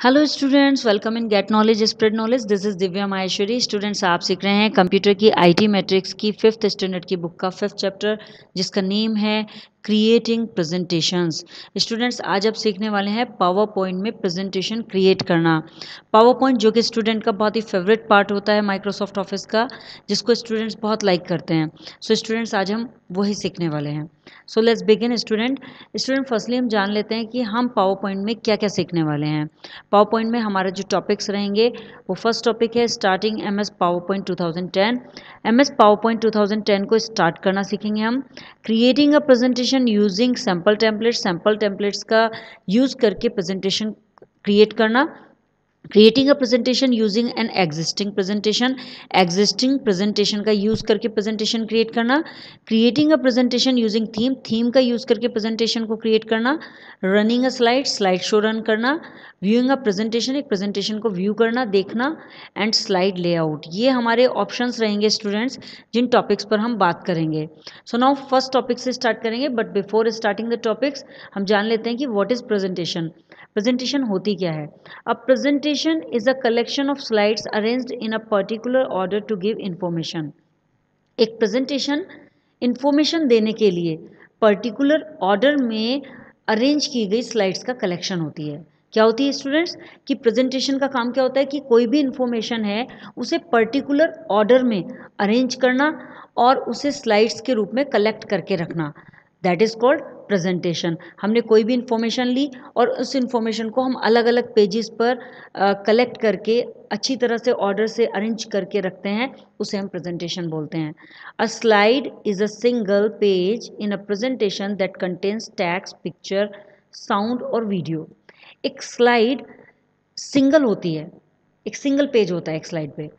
Hello students, welcome in get knowledge spread knowledge. This is Divya Maheshwari. Students, आप सीख रहे हैं कंप्यूटर की आईटी मैट्रिक्स की 5th स्टैंडर्ड की बुक का 5th चैप्टर, जिसका नेम है क्रिएटिंग प्रेजेंटेशंस। स्टूडेंट्स, आज आप सीखने वाले हैं पावर पॉइंट में प्रेजेंटेशन क्रिएट करना। पावर पॉइंट जो कि स्टूडेंट का बहुत ही फेवरेट पार्ट होता है माइक्रोसॉफ्ट ऑफिस का, जिसको स्टूडेंट्स बहुत लाइक करते हैं। सो स्टूडेंट्स, आज हम वही सीखने वाले हैं। So let's begin student firstly हम जान लेते हैं कि हम पावर पॉइंट में क्या क्या सीखने वाले हैं। पावर पॉइंट में हमारे जो टॉपिक्स रहेंगे, वो फर्स्ट टॉपिक है starting MS power point 2010। MS power point 2010 को स्टार्ट करना सीखेंगे हम। Creating a presentation using sample templates का यूज़ करके प्रेजेंटेशन क्रिएट करना। Creating a presentation using an existing presentation का यूज़ करके प्रेजेंटेशन क्रिएट करना। Creating a presentation using theme का यूज़ करके प्रेजेंटेशन को क्रिएट करना। Running a slide show run करना। व्यूइंग अ प्रेजेंटेशन, एक प्रेजेंटेशन को व्यू करना, देखना। एंड स्लाइड लेआउट, ये हमारे ऑप्शंस रहेंगे स्टूडेंट्स, जिन टॉपिक्स पर हम बात करेंगे। सो नाउ फर्स्ट टॉपिक से स्टार्ट करेंगे, but before starting the topics हम जान लेते हैं कि व्हाट इज प्रेजेंटेशन। प्रेजेंटेशन होती क्या है। A presentation is a collection of slides arranged in a particular order to give information. एक प्रेजेंटेशन इंफॉर्मेशन देने के लिए पर्टिकुलर ऑर्डर में अरेंज की गई स्लाइड्स का कलेक्शन होती है। क्या होती है स्टूडेंट्स, कि प्रेजेंटेशन का काम क्या होता है कि कोई भी इंफॉर्मेशन है उसे पर्टिकुलर ऑर्डर में अरेंज करना और उसे स्लाइड्स के रूप में कलेक्ट करके रखना। That is called presentation. हमने कोई भी इंफॉर्मेशन ली और उस इंफॉर्मेशन को हम अलग अलग पेजेस पर कलेक्ट करके अच्छी तरह से ऑर्डर से अरेंज करके रखते हैं, उसे हम प्रेजेंटेशन बोलते हैं। अ slide is a single page in a presentation that contains text, picture, sound और वीडियो। एक स्लाइड सिंगल होती है, एक सिंगल पेज होता है एक स्लाइड पे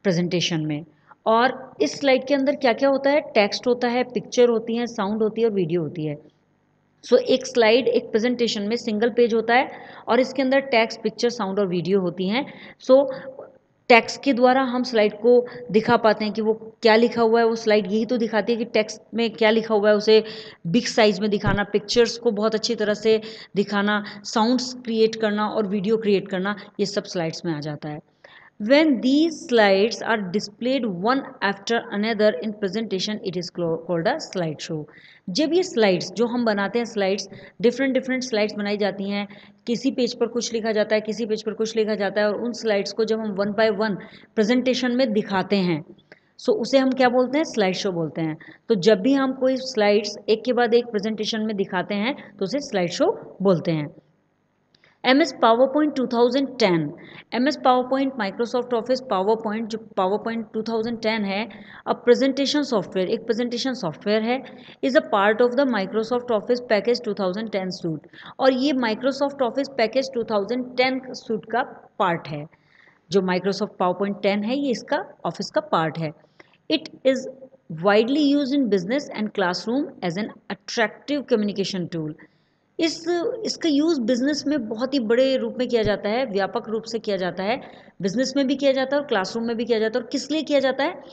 प्रेजेंटेशन में। और इस स्लाइड के अंदर क्या क्या होता है, टेक्स्ट होता है, पिक्चर होती है, साउंड होती है और वीडियो होती है। सो एक स्लाइड एक प्रेजेंटेशन में सिंगल पेज होता है और इसके अंदर टेक्स्ट, पिक्चर, साउंड और वीडियो होती हैं। सो टेक्स्ट के द्वारा हम स्लाइड को दिखा पाते हैं कि वो क्या लिखा हुआ है। वो स्लाइड यही तो दिखाती है कि टेक्स्ट में क्या लिखा हुआ है, उसे बिग साइज में दिखाना, पिक्चर्स को बहुत अच्छी तरह से दिखाना, साउंड्स क्रिएट करना और वीडियो क्रिएट करना, ये सब स्लाइड्स में आ जाता है। When these slides are displayed one after another in presentation, it is called a slideshow. जब ये स्लाइड्स जो हम बनाते हैं, स्लाइड्स डिफरेंट स्लाइड्स बनाई जाती हैं, किसी पेज पर कुछ लिखा जाता है, किसी पेज पर कुछ लिखा जाता है, और उन स्लाइड्स को जब हम वन बाय वन प्रेजेंटेशन में दिखाते हैं, सो उसे हम क्या बोलते हैं, स्लाइड शो बोलते हैं। तो जब भी हम कोई स्लाइड्स एक के बाद एक प्रेजेंटेशन में दिखाते हैं तो उसे स्लाइड शो बोलते हैं। MS PowerPoint 2010, MS PowerPoint Microsoft office PowerPoint, जो पावरपॉइंट 2010 है, अब प्रेजेंटेशन सॉफ्टवेयर, एक प्रेजेंटेशन सॉफ्टवेयर है, is a part of the Microsoft office package 2010 suit. और ये माइक्रोसॉफ्ट ऑफिस पैकेज 2010 सूट का पार्ट है। जो माइक्रोसॉफ्ट पावरपॉइंट 10 है, ये इसका ऑफिस का पार्ट है। It is widely use in business and classroom as an attractive communication tool. इस इसका यूज़ बिजनेस में बहुत ही बड़े रूप में किया जाता है, व्यापक रूप से किया जाता है। बिजनेस में भी किया जाता है और क्लासरूम में भी किया जाता है। और किस लिए किया जाता है,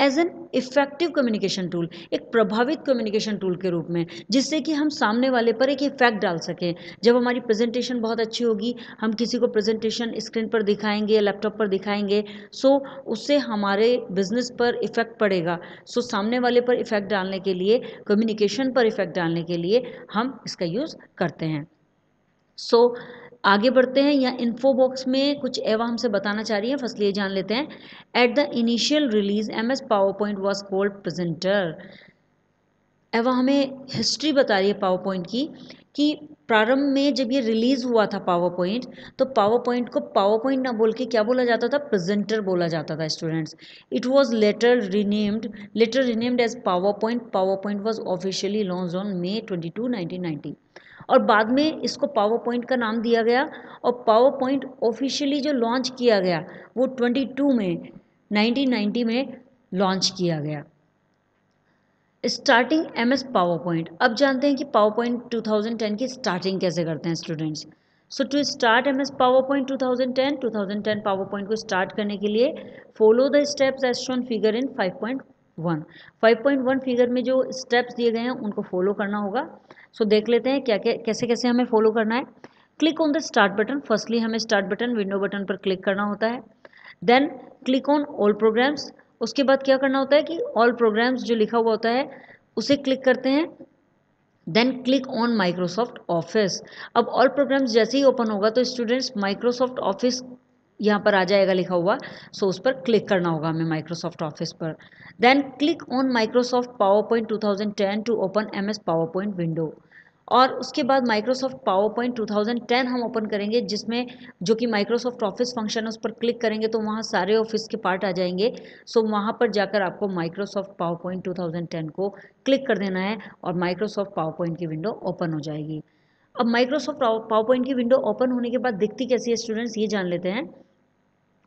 as an effective communication tool, एक प्रभावित कम्युनिकेशन टूल के रूप में, जिससे कि हम सामने वाले पर एक इफेक्ट डाल सकें। जब हमारी प्रेजेंटेशन बहुत अच्छी होगी, हम किसी को प्रेजेंटेशन स्क्रीन पर दिखाएंगे, लैपटॉप पर दिखाएंगे, सो उससे हमारे बिजनेस पर इफेक्ट पड़ेगा। सो सामने वाले पर इफेक्ट डालने के लिए, कम्युनिकेशन पर इफेक्ट डालने के लिए हम इसका यूज़ करते हैं। सो आगे बढ़ते हैं। या इन्फो बॉक्स में कुछ एवा हमसे बताना चाह रही है, फर्स्ट ये जान लेते हैं। At the initial release MS power point was called presenter. एवा हमें हिस्ट्री बता रही है पावर पॉइंट की, कि प्रारंभ में जब ये रिलीज हुआ था पावर पॉइंट, तो पावर पॉइंट को पावर पॉइंट ना बोल के क्या बोला जाता था, प्रेजेंटर बोला जाता था students. It was later renamed as power point. Power point was officially launched on May 22, 1990। और बाद में इसको पावर पॉइंट का नाम दिया गया, और पावर पॉइंट ऑफिशियली जो लॉन्च किया गया वो 22 में 1990 में लॉन्च किया गया। Starting MS power point. अब जानते हैं कि पावर पॉइंट 2010 की स्टार्टिंग कैसे करते हैं students. So to start MS power point 2010 power point को स्टार्ट करने के लिए follow the steps as shown figure in 5.1। 5.1 figure में जो स्टेप्स दिए गए हैं उनको फॉलो करना होगा। सो देख लेते हैं क्या क्या कैसे कैसे हमें फॉलो करना है। Click on the start button, firstly हमें स्टार्ट बटन विंडो बटन पर क्लिक करना होता है। Then click on all programs, उसके बाद क्या करना होता है कि ऑल प्रोग्राम्स जो लिखा हुआ होता है उसे क्लिक करते हैं। Then click on Microsoft office. अब ऑल प्रोग्राम्स जैसे ही ओपन होगा तो स्टूडेंट्स माइक्रोसॉफ्ट ऑफिस यहाँ पर आ जाएगा लिखा हुआ, सो उस पर क्लिक करना होगा हमें माइक्रोसॉफ्ट ऑफिस पर। Then click on Microsoft power point 2010 to open MS power point window. और उसके बाद माइक्रोसॉफ्ट पावर पॉइंट 2010 हम ओपन करेंगे, जिसमें जो कि माइक्रोसॉफ्ट ऑफिस फंक्शन है उस पर क्लिक करेंगे तो वहाँ सारे ऑफिस के पार्ट आ जाएंगे। सो वहाँ पर जाकर आपको माइक्रोसॉफ्ट पावर पॉइंट 2010 को क्लिक कर देना है और माइक्रोसॉफ्ट पावर पॉइंट की विंडो ओपन हो जाएगी। अब माइक्रोसॉफ्ट पावर पॉइंट की विंडो ओपन होने के बाद दिखती कैसी है स्टूडेंट्स, ये जान लेते हैं,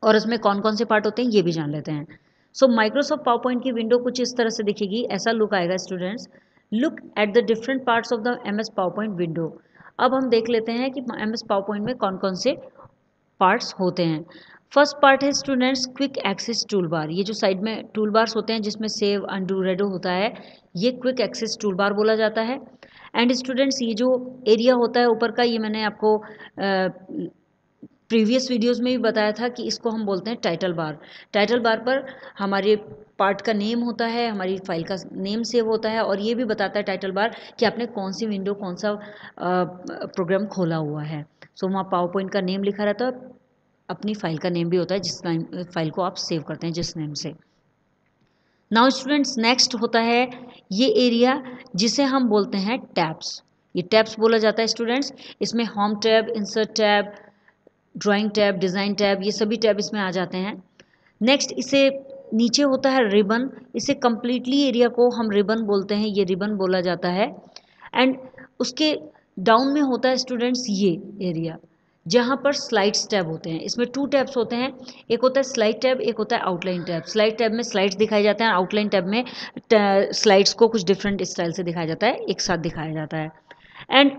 और इसमें कौन कौन से पार्ट होते हैं ये भी जान लेते हैं। सो माइक्रोसॉफ्ट पावर पॉइंट की विंडो कुछ इस तरह से दिखेगी, ऐसा लुक आएगा students. Look at the different parts of the MS power point window. अब हम देख लेते हैं कि MS पावर पॉइंट में कौन कौन से पार्ट्स होते हैं। फर्स्ट पार्ट है students quick access tool bar. ये जो साइड में टूल बार्स होते हैं जिसमें सेव अनडू रेडो होता है, ये क्विक एक्सेस टूल बार बोला जाता है। एंड स्टूडेंट्स ये जो एरिया होता है ऊपर का, ये मैंने आपको प्रीवियस वीडियोस में भी बताया था कि इसको हम बोलते हैं टाइटल बार। टाइटल बार पर हमारे पार्ट का नेम होता है, हमारी फाइल का नेम सेव होता है, और ये भी बताता है टाइटल बार कि आपने कौन सी विंडो कौन सा प्रोग्राम खोला हुआ है। सो वहाँ पावर पॉइंट का नेम लिखा रहता है, अपनी फाइल का नेम भी होता है जिस फाइल को आप सेव करते हैं जिस नेम से। नाउ स्टूडेंट्स नेक्स्ट होता है ये एरिया जिसे हम बोलते हैं टैब्स। ये टैब्स बोला जाता है स्टूडेंट्स। इसमें home tab, insert tab, drawing tab, design tab, ये सभी टैब इसमें आ जाते हैं। नेक्स्ट इसे नीचे होता है रिबन। इसे कम्प्लीटली एरिया को हम रिबन बोलते हैं, ये रिबन बोला जाता है। एंड उसके डाउन में होता है स्टूडेंट्स ये एरिया जहाँ पर स्लाइड्स टैब होते हैं। इसमें 2 टैब्स होते हैं, एक होता है स्लाइड टैब, एक होता है आउटलाइन टैब। स्लाइड टैब में स्लाइड्स दिखाए जाते हैं, आउटलाइन टैब में स्लाइड्स को कुछ डिफरेंट स्टाइल से दिखाया जाता है, एक साथ दिखाया जाता है। एंड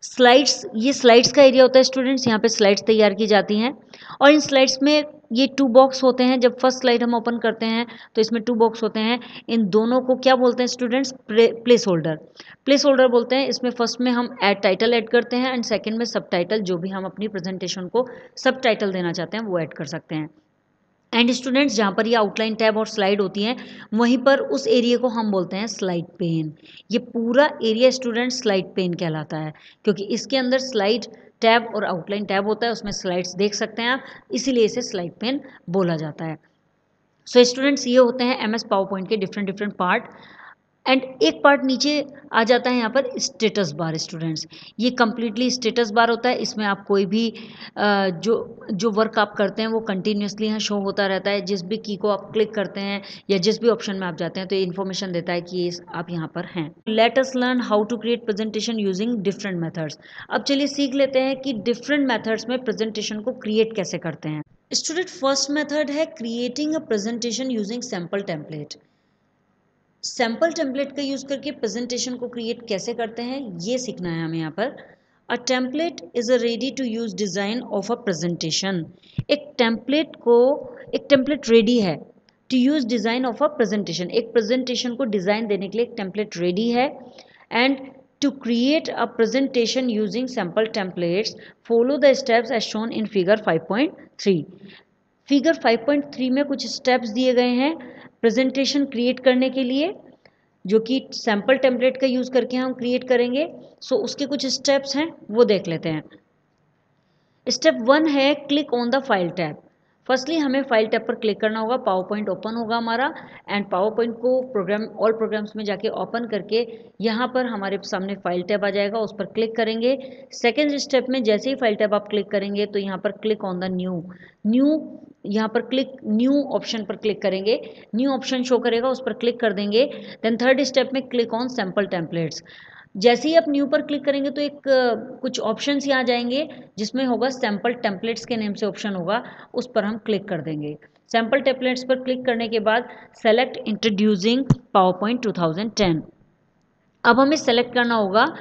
स्लाइड्स, ये स्लाइड्स का एरिया होता है स्टूडेंट्स, यहाँ पे स्लाइड्स तैयार की जाती हैं। और इन स्लाइड्स में ये 2 बॉक्स होते हैं। जब फर्स्ट स्लाइड हम ओपन करते हैं तो इसमें 2 बॉक्स होते हैं। इन दोनों को क्या बोलते हैं students? Place holder. Place holder बोलते हैं। इसमें फर्स्ट में हम टाइटल ऐड करते हैं एंड सेकंड में सब टाइटल, जो भी हम अपनी प्रेजेंटेशन को सब टाइटल देना चाहते हैं वो ऐड कर सकते हैं। एंड स्टूडेंट्स जहाँ पर ये आउटलाइन टैब और स्लाइड होती हैं वहीं पर उस एरिया को हम बोलते हैं स्लाइड पेन। ये पूरा एरिया स्टूडेंट्स स्लाइड पेन कहलाता है, क्योंकि इसके अंदर स्लाइड टैब और आउटलाइन टैब होता है, उसमें स्लाइड्स देख सकते हैं आप, इसीलिए इसे स्लाइड पेन बोला जाता है। सो स्टूडेंट्स ये होते हैं MS पावर पॉइंट के डिफरेंट डिफरेंट पार्ट। एंड एक पार्ट नीचे आ जाता है यहाँ पर स्टेटस बार स्टूडेंट्स। ये कम्प्लीटली स्टेटस बार होता है। इसमें आप कोई भी जो वर्क आप करते हैं वो कंटिन्यूसली यहाँ शो होता रहता है। जिस भी की को आप क्लिक करते हैं या जिस भी ऑप्शन में आप जाते हैं तो ये इन्फॉर्मेशन देता है कि ये आप यहाँ पर हैं। Let us learn how to create presentation using different methods. अब चलिए सीख लेते हैं कि डिफरेंट मेथड्स में प्रेजेंटेशन को क्रिएट कैसे करते हैं। स्टूडेंट फर्स्ट मेथड है creating a presentation using sample template. Sample template का यूज़ करके प्रेजेंटेशन को क्रिएट कैसे करते हैं ये सीखना है हमें यहाँ पर। A template is a ready to use design of a presentation. एक टेम्पलेट रेडी है to use design of a presentation. एक प्रेजेंटेशन को डिज़ाइन देने के लिए एक टेम्पलेट रेडी है। And to create a presentation using sample templates follow the steps as shown in figure 5.3। Figure 5.3 में कुछ स्टेप्स दिए गए हैं प्रेजेंटेशन क्रिएट करने के लिए, जो कि सैम्पल टेम्पलेट का यूज़ करके हम क्रिएट करेंगे। सो उसके कुछ स्टेप्स हैं वो देख लेते हैं। स्टेप 1 है click on the file tab. Firstly हमें फाइल टैब पर क्लिक करना होगा, पावर पॉइंट ओपन होगा हमारा। एंड पावर पॉइंट को ऑल प्रोग्राम्स में जाके ओपन करके यहाँ पर हमारे सामने फाइल टैब आ जाएगा, उस पर क्लिक करेंगे। सेकेंड स्टेप में जैसे ही फाइल टैब आप क्लिक करेंगे तो यहाँ पर क्लिक ऑन द न्यू यहाँ पर न्यू ऑप्शन पर क्लिक करेंगे, न्यू ऑप्शन शो करेगा, उस पर क्लिक कर देंगे। देन थर्ड स्टेप में क्लिक ऑन सैम्पल टेम्पलेट्स। जैसे ही आप न्यू पर क्लिक करेंगे तो एक कुछ ऑप्शंस यहाँ आ जाएंगे जिसमें होगा सैम्पल टेम्पलेट्स के नेम से ऑप्शन होगा, उस पर हम क्लिक कर देंगे। सैम्पल टेम्पलेट्स पर क्लिक करने के बाद सेलेक्ट इंट्रोड्यूसिंग पावर पॉइंट 2010। अब हमें सेलेक्ट करना होगा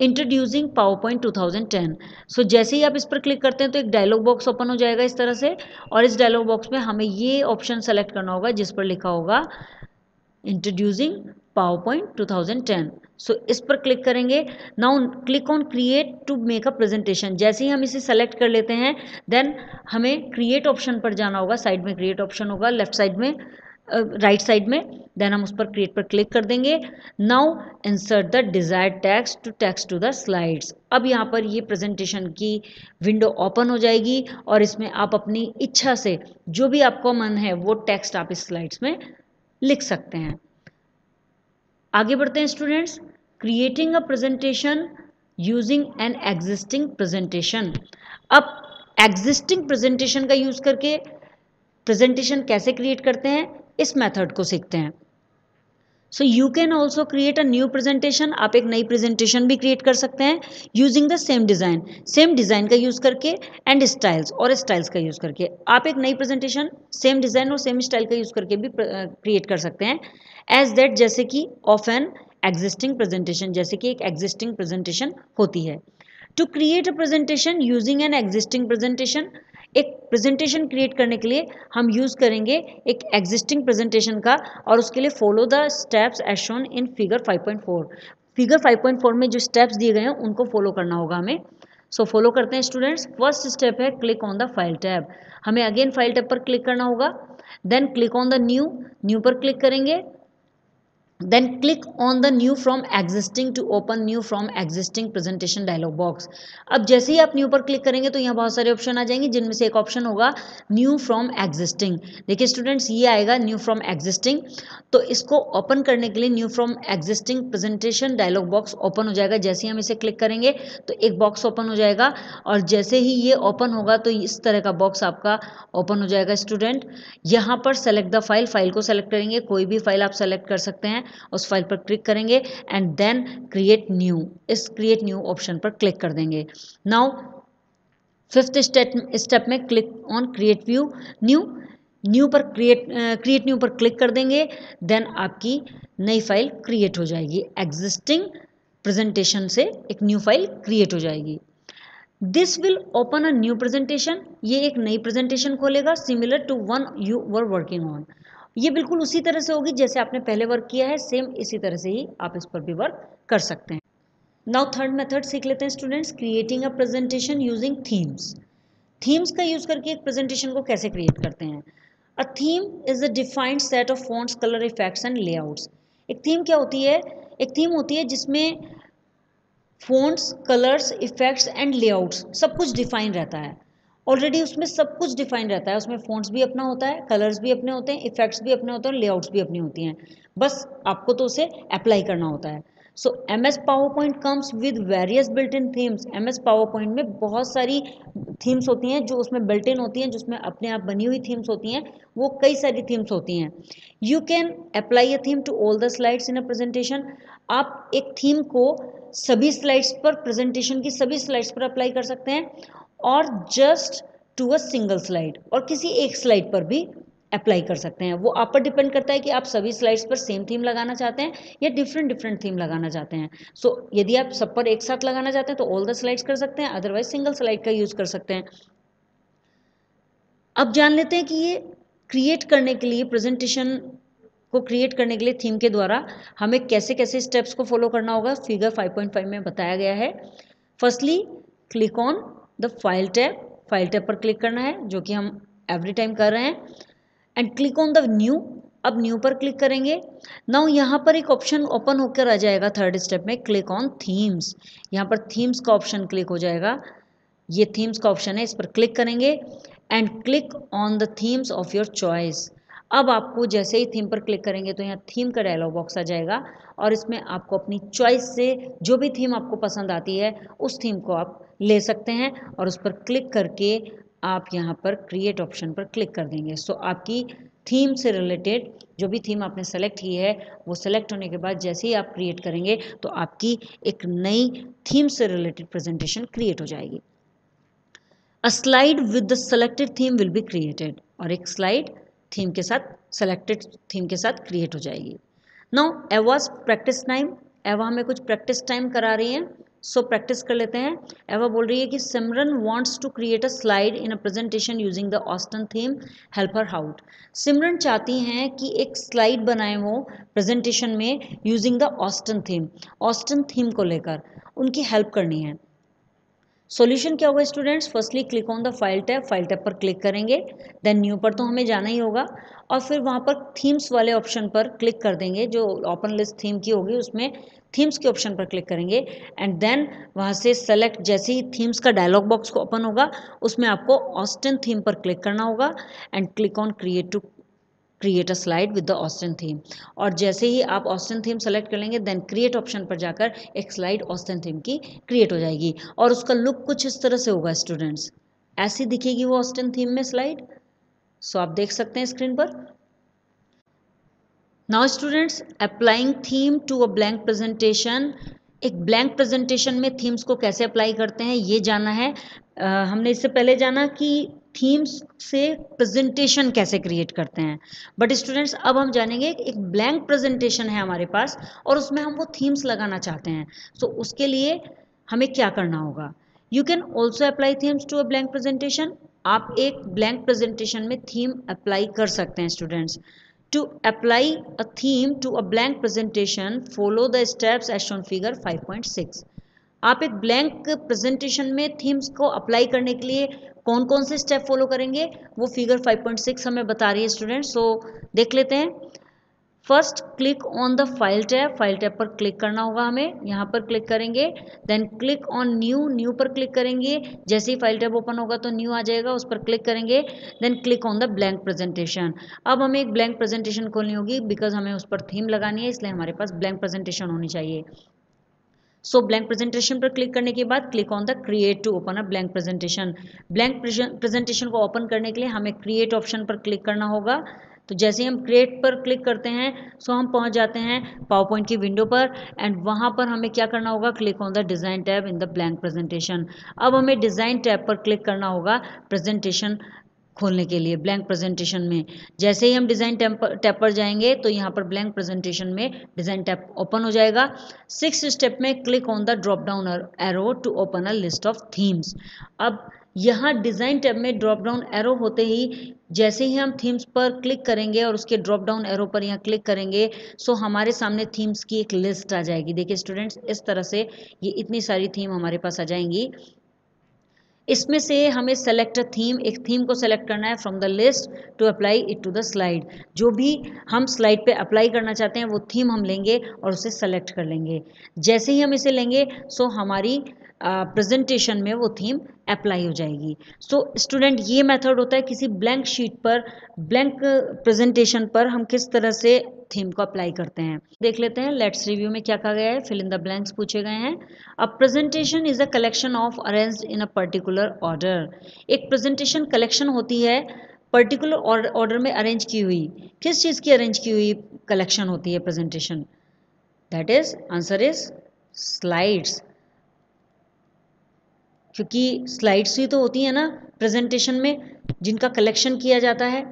इंट्रोड्यूसिंग पावर पॉइंट 2010। सो जैसे ही आप इस पर क्लिक करते हैं तो एक डायलॉग बॉक्स ओपन हो जाएगा इस तरह से, और इस डायलॉग बॉक्स में हमें ये ऑप्शन सेलेक्ट करना होगा जिस पर लिखा होगा इंट्रोड्यूसिंग PowerPoint 2010। सो इस पर क्लिक करेंगे। Now click on create to make a presentation. जैसे ही हम इसे सेलेक्ट कर लेते हैं देन हमें क्रिएट ऑप्शन पर जाना होगा। साइड में क्रिएट ऑप्शन होगा, लेफ्ट साइड में, राइट साइड में। देन हम उस पर क्रिएट पर क्लिक कर देंगे। Now insert the desired text to the slides. अब यहाँ पर ये प्रेजेंटेशन की विंडो ओपन हो जाएगी और इसमें आप अपनी इच्छा से जो भी आपको मन है वो टेक्स्ट आप इस स्लाइड्स में लिख सकते हैं। आगे बढ़ते हैं students. Creating a presentation using an existing presentation. अब एग्जिस्टिंग प्रेजेंटेशन का यूज करके प्रेजेंटेशन कैसे क्रिएट करते हैं इस मेथड को सीखते हैं। So you can also create a new presentation. आप एक नई प्रेजेंटेशन भी क्रिएट कर सकते हैं यूजिंग द सेम डिज़ाइन का यूज़ करके एंड स्टाइल्स, और स्टाइल्स का यूज़ करके आप एक नई प्रेजेंटेशन सेम डिज़ाइन और सेम स्टाइल का यूज़ करके भी क्रिएट कर सकते हैं। एज दैट, जैसे कि ऑफ एन एग्जिस्टिंग प्रेजेंटेशन, जैसे कि एक एग्जिस्टिंग प्रेजेंटेशन होती है। To create a presentation using an existing presentation, एक प्रेजेंटेशन क्रिएट करने के लिए हम यूज़ करेंगे एक एग्जिस्टिंग प्रेजेंटेशन का, और उसके लिए follow the steps as shown in figure 5.4। Figure 5.4 में जो स्टेप्स दिए गए हैं उनको फॉलो करना होगा हमें। सो फॉलो करते हैं स्टूडेंट्स। फर्स्ट स्टेप है click on the file tab. हमें अगेन फाइल टैब पर क्लिक करना होगा। Then click on the new पर क्लिक करेंगे। Then click on the new from existing to open new from existing presentation dialog box। अब जैसे ही आप न्यू पर क्लिक करेंगे तो यहाँ बहुत सारे ऑप्शन आ जाएंगे, जिनमें से एक ऑप्शन होगा न्यू फ्रॉम एग्जिस्टिंग। देखिए स्टूडेंट्स, ये आएगा न्यू फ्रॉम एग्जिस्टिंग। तो इसको ओपन करने के लिए new from existing presentation dialog box open हो जाएगा। जैसे ही हम इसे क्लिक करेंगे तो एक बॉक्स ओपन हो जाएगा, और जैसे ही ये ओपन होगा तो इस तरह का बॉक्स आपका ओपन हो जाएगा स्टूडेंट। यहाँ पर सेलेक्ट द फाइल को सेलेक्ट करेंगे, कोई भी फाइल आप सेलेक्ट कर सकते हैं, उस फाइल पर क्लिक करेंगे एंड देन क्रिएट न्यू, इस क्रिएट न्यू ऑप्शन पर क्लिक कर देंगे। नाउ फिफ्थ स्टेप में click on create view new पर क्रिएट न्यू पर क्लिक कर देंगे। देन आपकी नई फाइल क्रिएट हो जाएगी। एग्जिस्टिंग प्रेजेंटेशन से एक न्यू फाइल क्रिएट हो जाएगी। This will open a new presentation. ये एक नई प्रेजेंटेशन खोलेगा similar to one you were working on. ये बिल्कुल उसी तरह से होगी जैसे आपने पहले वर्क किया है, सेम इसी तरह से ही आप इस पर भी वर्क कर सकते हैं। नाउ थर्ड मेथड सीख लेते हैं students. Creating a presentation using themes का यूज करके एक प्रेजेंटेशन को कैसे क्रिएट करते हैं। A theme is a defined set of fonts, colour effects and layouts. एक थीम क्या होती है? एक थीम होती है जिसमें fonts, colours, effects and layouts सब कुछ डिफाइन रहता है। ऑलरेडी उसमें सब कुछ डिफाइन रहता है। उसमें फॉन्ट्स भी अपना होता है, कलर्स भी अपने होते हैं, इफेक्ट्स भी अपने होते हैं और लेआउट्स भी अपनी होती हैं। बस आपको तो उसे अप्लाई करना होता है। सो MS power comes with various built in themes. MS power में बहुत सारी थीम्स होती हैं जो उसमें बिल्ट इन होती हैं, जिसमें अपने आप बनी हुई थीम्स होती हैं। वो कई सारी थीम्स होती हैं। You can apply a theme to all the slides in a presentation. आप एक थीम को सभी स्लाइड्स पर, प्रेजेंटेशन की सभी स्लाइड्स पर अप्लाई कर सकते हैं, और just to a single slide, और किसी एक स्लाइड पर भी अप्लाई कर सकते हैं। वो आप पर डिपेंड करता है कि आप सभी स्लाइड्स पर सेम थीम लगाना चाहते हैं या डिफरेंट थीम लगाना चाहते हैं। सो यदि आप सब पर एक साथ लगाना चाहते हैं तो ऑल द स्लाइड्स कर सकते हैं, अदरवाइज सिंगल स्लाइड का यूज कर सकते हैं। अब जान लेते हैं कि ये क्रिएट करने के लिए, प्रेजेंटेशन को क्रिएट करने के लिए थीम के द्वारा हमें कैसे कैसे स्टेप्स को फॉलो करना होगा। फिगर 5.5 में बताया गया है। Firstly click on the file tab पर क्लिक करना है, जो कि हम एवरी टाइम कर रहे हैं, and click on the new. अब न्यू पर क्लिक करेंगे। नाउ यहाँ पर एक ऑप्शन ओपन होकर आ जाएगा थर्ड स्टेप में, क्लिक ऑन थीम्स। यहाँ पर थीम्स का ऑप्शन क्लिक हो जाएगा। ये थीम्स का ऑप्शन है, इस पर क्लिक करेंगे and click on the themes of your choice. अब आपको जैसे ही थीम पर क्लिक करेंगे तो यहाँ थीम का डायलॉग बॉक्स आ जाएगा, और इसमें आपको अपनी चॉइस से जो भी थीम आपको पसंद आती है उस थीम को आप ले सकते हैं, और उस पर क्लिक करके आप यहाँ पर क्रिएट ऑप्शन पर क्लिक कर देंगे। सो आपकी थीम से रिलेटेड जो भी थीम आपने सेलेक्ट की है वो सेलेक्ट होने के बाद जैसे ही आप क्रिएट करेंगे तो आपकी एक नई थीम से रिलेटेड प्रेजेंटेशन क्रिएट हो जाएगी। अ slide with the selected theme will be created, और एक स्लाइड थीम के साथ, सेलेक्टेड थीम के साथ क्रिएट हो जाएगी। Now Ahvaz practice time. एवा हमें कुछ प्रैक्टिस टाइम करा रही हैं, सो प्रैक्टिस कर लेते हैं। एवा बोल रही है कि Simran wants to create a slide in a presentation using the Austin theme, help her out. Simran चाहती हैं कि एक स्लाइड बनाए वो प्रेजेंटेशन में using the Austin theme, Austin theme को लेकर उनकी हेल्प करनी है। सॉल्यूशन क्या होगा students? Firstly click on the file tab पर क्लिक करेंगे, देन न्यू पर तो हमें जाना ही होगा और फिर वहाँ पर थीम्स वाले ऑप्शन पर क्लिक कर देंगे, जो ओपन लिस्ट थीम की होगी उसमें थीम्स के ऑप्शन पर क्लिक करेंगे एंड देन वहाँ से सेलेक्ट, जैसे ही थीम्स का डायलॉग बॉक्स को ओपन होगा उसमें आपको ऑस्टन थीम पर क्लिक करना होगा and click on create a slide with the Austin theme. और जैसे ही आप ऑस्टन थीम सेलेक्ट कर लेंगे देन क्रिएट ऑप्शन पर जाकर एक स्लाइड ऑस्टन थीम की क्रिएट हो जाएगी और उसका लुक कुछ इस तरह से होगा स्टूडेंट्स, ऐसी दिखेगी वो ऑस्टन थीम में स्लाइड। सो आप देख सकते हैं स्क्रीन पर। Now students, applying theme to a blank presentation. एक ब्लैंक प्रेजेंटेशन में थीम्स को कैसे अप्लाई करते हैं ये जाना है। हमने इससे पहले जाना कि थीम्स से प्रेजेंटेशन कैसे क्रिएट करते हैं, बट स्टूडेंट्स अब हम जानेंगे एक ब्लैंक प्रेजेंटेशन है हमारे पास और उसमें हम वो थीम्स लगाना चाहते हैं। सो उसके लिए हमें क्या करना होगा? You can also apply themes to a blank presentation. आप एक ब्लैंक प्रेजेंटेशन में थीम अप्लाई कर सकते हैं students. To apply a theme to a blank presentation, follow the steps as shown figure 5.6। आप एक ब्लैंक प्रेजेंटेशन में थीम्स को अप्लाई करने के लिए कौन कौन से स्टेप फॉलो करेंगे वो फिगर 5.6 हमें बता रही है स्टूडेंट्स। सो देख लेते हैं। First click on the file tab पर क्लिक करना होगा हमें, यहाँ पर क्लिक करेंगे देन क्लिक ऑन न्यू पर क्लिक करेंगे। जैसे ही फाइल टैब ओपन होगा तो न्यू आ जाएगा, उस पर क्लिक करेंगे then click on the blank presentation. अब हमें एक ब्लैंक प्रेजेंटेशन खोलनी होगी बिकॉज हमें उस पर थीम लगानी है, इसलिए हमारे पास ब्लैंक प्रेजेंटेशन होनी चाहिए। सो ब्लैंक प्रेजेंटेशन पर क्लिक करने के बाद click on the create to open a blank presentation. Blank presentation को ओपन करने के लिए हमें क्रिएट ऑप्शन पर क्लिक करना होगा। तो जैसे ही हम क्रिएट पर क्लिक करते हैं सो हम पहुंच जाते हैं पावर पॉइंट की विंडो पर एंड वहां पर हमें क्या करना होगा? Click on the design tab in the blank presentation. अब हमें डिज़ाइन टैब पर क्लिक करना होगा प्रेजेंटेशन खोलने के लिए ब्लैंक प्रेजेंटेशन में। जैसे ही हम डिज़ाइन टैब पर जाएंगे तो यहाँ पर ब्लैंक प्रेजेंटेशन में डिज़ाइन टैब ओपन हो जाएगा। 6th स्टेप में click on the drop down arrow to open a list of themes. अब यहाँ डिज़ाइन टैब में ड्रॉप डाउन एरो होते ही जैसे ही हम थीम्स पर क्लिक करेंगे और उसके ड्रॉप डाउन एरो पर यहाँ क्लिक करेंगे सो हमारे सामने थीम्स की एक लिस्ट आ जाएगी। देखिए स्टूडेंट्स, इस तरह से ये इतनी सारी थीम हमारे पास आ जाएंगी। इसमें से हमें सेलेक्ट थीम, एक थीम को सेलेक्ट करना है from the list to apply it to the slide. जो भी हम स्लाइड पे अप्लाई करना चाहते हैं वो थीम हम लेंगे और उसे सेलेक्ट कर लेंगे। जैसे ही हम इसे लेंगे सो हमारी प्रेजेंटेशन में वो थीम अप्लाई हो जाएगी। सो स्टूडेंट, ये मेथड होता है किसी ब्लैंक शीट पर, ब्लैंक प्रेजेंटेशन पर हम किस तरह से थीम को अप्लाई करते हैं। देख लेते हैं, लेट्स रिव्यू में क्या कहा गया है। फिल इन द ब्लैंक्स पूछे गए हैं। A presentation is a collection of arranged in a particular order. एक प्रेजेंटेशन कलेक्शन होती है पर्टिकुलर ऑर्डर में अरेंज की हुई। किस चीज़ की अरेंज की हुई कलेक्शन होती है presentation? That is answer is slides, क्योंकि स्लाइड्स ही तो होती है ना प्रेजेंटेशन में जिनका कलेक्शन किया जाता है।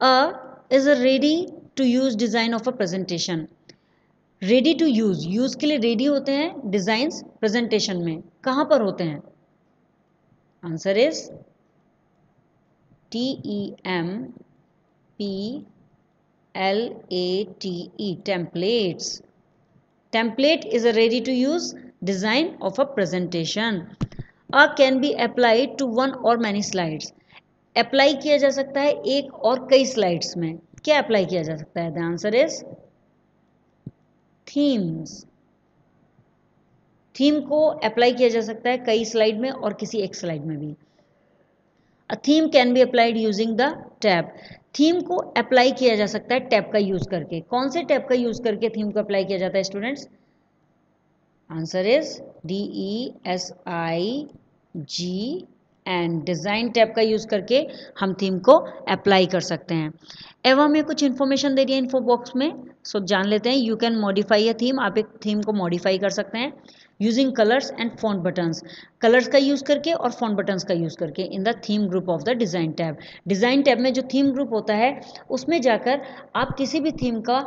A is a ready to use design of a presentation. Ready to use के लिए रेडी होते हैं डिज़ाइंस प्रेजेंटेशन में, कहाँ पर होते हैं? Answer is TEMPLATE, templates. Template is a ready to use design of a presentation. A can be applied to one or many slides. Apply किया जा सकता है एक और कई स्लाइड्स में। क्या अप्लाई किया जा सकता है? The answer is themes. Theme को अप्लाई किया जा सकता है कई स्लाइड में और किसी एक स्लाइड में भी। A theme can be applied using the tab. Theme को अप्लाई किया जा सकता है टैब का यूज करके। कौन से टैब का यूज करके थीम को अप्लाई किया जाता है students? Answer is DESIGN, design tab का यूज करके हम थीम को अप्लाई कर सकते हैं। एवं हमें कुछ इन्फॉर्मेशन दे रही है इन्फो बॉक्स में, सो जान लेते हैं। You can modify a theme. आप एक थीम को मॉडिफाई कर सकते हैं using colours and font buttons. Colours का यूज़ करके और फॉन्ट बटन्स का यूज़ करके in the theme group of the design tab. Design tab में जो थीम ग्रुप होता है उसमें जाकर आप किसी भी थीम का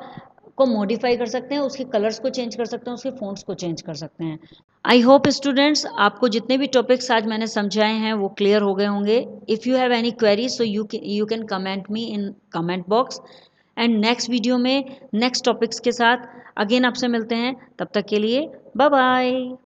को मॉडिफाई कर सकते हैं, उसके कलर्स को चेंज कर सकते हैं, उसके फ़ॉन्ट्स को चेंज कर सकते हैं। आई होप स्टूडेंट्स आपको जितने भी टॉपिक्स आज मैंने समझाए हैं वो क्लियर हो गए होंगे। If you have any query so you can comment me in comment box, and next video में नेक्स्ट टॉपिक्स के साथ अगेन आपसे मिलते हैं। तब तक के लिए बाय बाय।